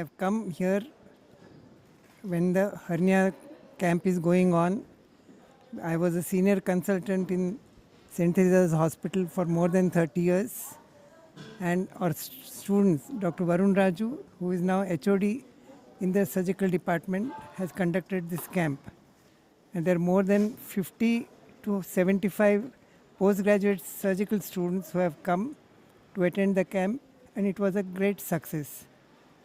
have come here when the hernia camp is going on. I was a senior consultant in St. Teresa's Hospital for more than 30 years. And our students, Dr. Varun Raju, who is now HOD in the surgical department, has conducted this camp. And there are more than 50 to 75 postgraduate surgical students who have come to attend the camp, and it was a great success.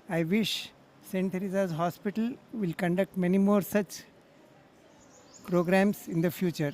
I wish St. Teresa's Hospital will conduct many more such programs in the future.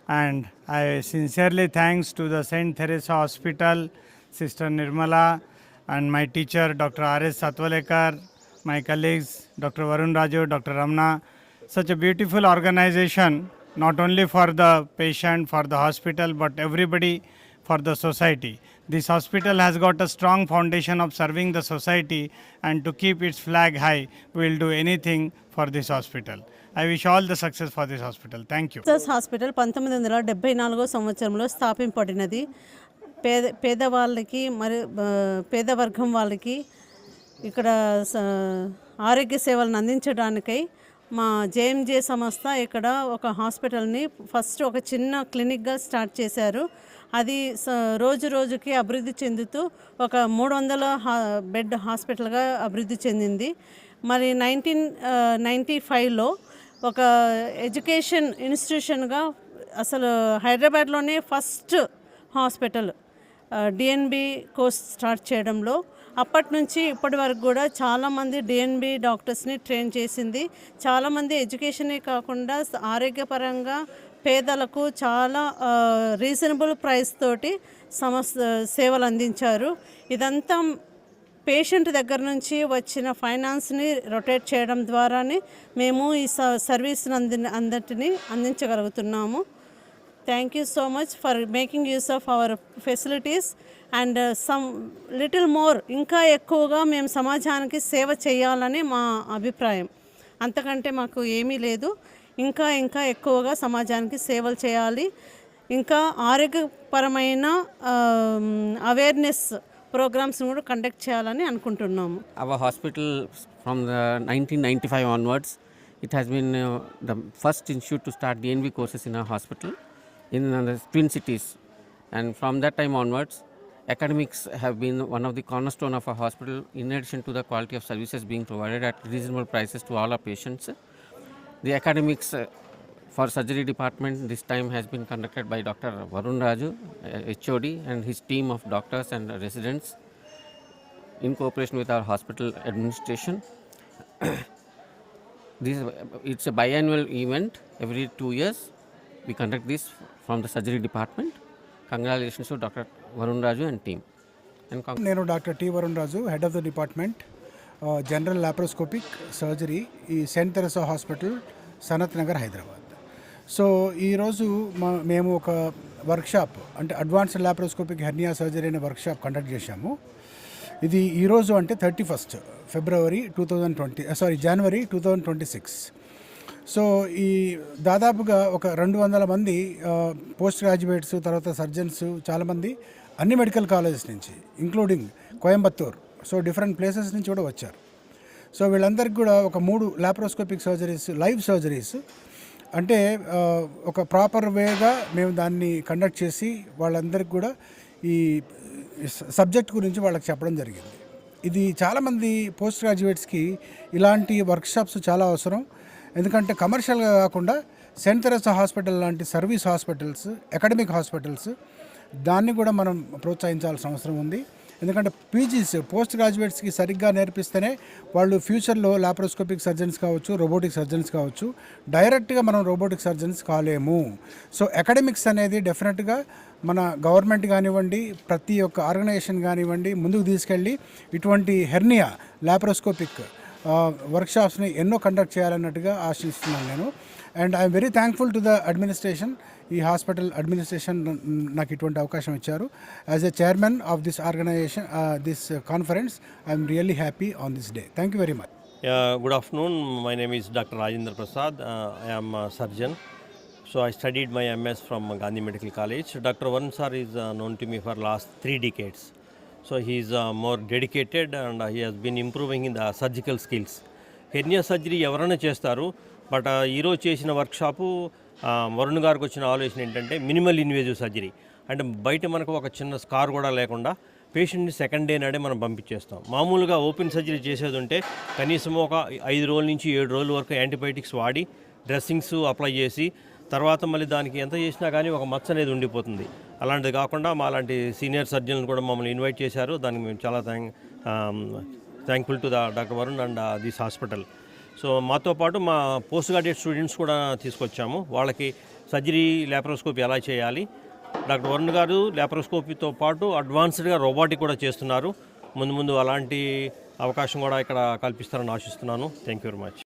And I sincerely thanks to the St. Teresa Hospital, Sister Nirmala, and my teacher, Dr. R.S. Satwalekar, my colleagues, Dr. Varun Raju, Dr. Ramna. Such a beautiful organization, not only for the patient, for the hospital, but everybody, for the society. This hospital has got a strong foundation of serving the society, and to keep its flag high, we will do anything for this hospital. I wish all the success for this hospital. Thank you. This hospital 1974 సంవత్సరంలో స్థాపింపబడినది. పేదవాళ్ళకి మరి పేద వర్గం వాళ్ళకి ఇక్కడ ఆరోగ్య సేవలను అందించడానికై మా జేఎంజే సంస్థ ఇక్కడ ఒక హాస్పిటల్ని ఫస్ట్ ఒక చిన్న క్లినిక్గా స్టార్ట్ చేశారు. అది రోజు రోజుకి అభివృద్ధి చెందుతూ ఒక 300 బెడ్ హాస్పిటల్గా అభివృద్ధి చెందింది. మరి 1995లో ఒక ఎడ్యుకేషన్ ఇన్స్టిట్యూషన్గా అసలు హైదరాబాద్లోనే first hospital DNB course start చేయడంలో అప్పటి నుంచి ఇప్పటి వరకు కూడా చాలామంది డిఎన్బి డాక్టర్స్ని ట్రైన్ చేసింది. చాలామంది ఎడ్యుకేషనే కాకుండా ఆరోగ్యపరంగా పేదలకు చాలా రీజనబుల్ ప్రైస్ తోటి సేవలు అందించారు. ఇదంతా పేషెంట్ దగ్గర నుంచి వచ్చిన ఫైనాన్స్ని రొటేట్ చేయడం ద్వారానే మేము ఈ సర్వీస్ని అందరినీ అందించగలుగుతున్నాము. Thank you so much for making use of our facilities and some little more, ఇంకా ఎక్కువగా మేము సమాజానికి సేవ చేయాలని మా అభిప్రాయం. అంతకంటే మాకు ఏమీ లేదు. ఇంకా ఇంకా ఎక్కువగా సమాజానికి సేవలు చేయాలి. ఇంకా ఆరోగ్యపరమైన అవేర్నెస్ ప్రోగ్రామ్స్ కూడా కండక్ట్ చేయాలని అనుకుంటున్నాము. Our hospital from the 1995 onwards, it has been the first institute to start DNB courses in our hospital in the Twin Cities. And from that time onwards, academics have been one of the cornerstone of our hospital, in addition to the quality of services being provided at reasonable prices to all our patients. The academics for surgery department this time has been conducted by Dr. Varun Raju, HOD, and his team of doctors and residents in cooperation with our hospital administration. It's a biannual event. Every 2 years we conduct this from the surgery department. Congratulations to Dr. Varun Raju and team. నేను doctor T Varun Raju, head of the department general laparoscopic surgery, ఈ Saint Teresa hospital, Sanath Nagar, Hyderabad. So ఈరోజు మేము ఒక workshop, అంటే advanced laparoscopic hernia surgery అనే workshop conduct చేశాము. ఇది ఈరోజు అంటే 31st జనవరి 2026. సో ఈ దాదాపుగా ఒక 200 మంది పోస్ట్ గ్రాడ్యుయేట్స్, తర్వాత సర్జన్స్, చాలామంది అన్ని మెడికల్ కాలేజెస్ నుంచి, including Coimbatore, so different places నుంచి కూడా వచ్చారు. సో వీళ్ళందరికీ కూడా ఒక 3 లాప్రోస్కోపిక్ సర్జరీస్, లైవ్ సర్జరీస్, అంటే ఒక ప్రాపర్ వేగా మేము దాన్ని కండక్ట్ చేసి వాళ్ళందరికీ కూడా ఈ సబ్జెక్ట్ గురించి వాళ్ళకి చెప్పడం జరిగింది. ఇది చాలామంది పోస్ట్ గ్రాడ్యుయేట్స్కి ఇలాంటి వర్క్షాప్స్ చాలా అవసరం. ఎందుకంటే కమర్షియల్గా కాకుండా సెయింట్ తెరెసా హాస్పిటల్ లాంటి సర్వీస్ హాస్పిటల్స్, అకాడమిక్ హాస్పిటల్స్, దాన్ని కూడా మనం ప్రోత్సహించాల్సిన అవసరం ఉంది. ఎందుకంటే పీజీస్, పోస్ట్ గ్రాడ్యుయేట్స్కి సరిగ్గా నేర్పిస్తేనే వాళ్ళు ఫ్యూచర్లో లాప్రోస్కోపిక్ సర్జన్స్ కావచ్చు, రోబోటిక్ సర్జన్స్ కావచ్చు. డైరెక్ట్గా మనం రోబోటిక్ సర్జన్స్ కాలేము. సో అకాడమిక్స్ అనేది డెఫినెట్గా మన గవర్నమెంట్ కానివ్వండి, ప్రతి ఒక్క ఆర్గనైజేషన్ కానివ్వండి, ముందుకు తీసుకెళ్ళి ఇటువంటి హెర్నియా లాప్రోస్కోపిక్ వర్క్షాప్స్ని ఎన్నో కండక్ట్ చేయాలన్నట్టుగా ఆశిస్తున్నాను నేను. And I'm very thankful to the administration, ఈ హాస్పిటల్ అడ్మినిస్ట్రేషన్ నాకు ఇటువంటి అవకాశం ఇచ్చారు. As a chairman of this organization, this conference, I'm really happy on this day. Thank you very much. Good afternoon. My name is Dr. Rajendra Prasad. I am a surgeon. So I studied my MS from Gandhi Medical College. Dr. Varun sir is known to me for last 3 decades. So he is more dedicated and he has been improving in the surgical skills. Hernia surgery ఎవరైనా చేస్తారు, but ఈరోజు చేసిన workshop Varun గారికి వచ్చిన ఆలోచన ఏంటంటే minimal invasive surgery. అంటే బయట మనకు ఒక చిన్న స్కార్ కూడా లేకుండా పేషెంట్ని సెకండ్ డే నాడే మనం పంపించేస్తాం. మామూలుగా ఓపెన్ సర్జరీ చేసేది ఉంటే కనీసం ఒక 5 రోజుల నుంచి 7 రోజుల వరకు యాంటీబయాటిక్స్ వాడి డ్రెస్సింగ్స్ అప్లై చేసి తర్వాత మళ్ళీ దానికి ఎంత చేసినా కానీ ఒక మచ్చ అనేది ఉండిపోతుంది. అలాంటిది కాకుండా మా లాంటి సీనియర్ సర్జన్లు కూడా మమ్మల్ని ఇన్వైట్ చేశారు. దానికి మేము చాలా thankful to doctor Varun and this hospital. So మాతో పాటు మా పోస్ట్ గ్రాడ్యుయేట్ స్టూడెంట్స్ కూడా తీసుకొచ్చాము. వాళ్ళకి సర్జరీ లాప్రోస్కోపీ ఎలా చేయాలి, డాక్టర్ వరుణ్ గారు లాప్రోస్కోపీతో పాటు అడ్వాన్స్డ్గా రోబోటిక్ కూడా చేస్తున్నారు. ముందు అలాంటి అవకాశం కూడా ఇక్కడ కల్పిస్తారని ఆశిస్తున్నాను. Thank you very much.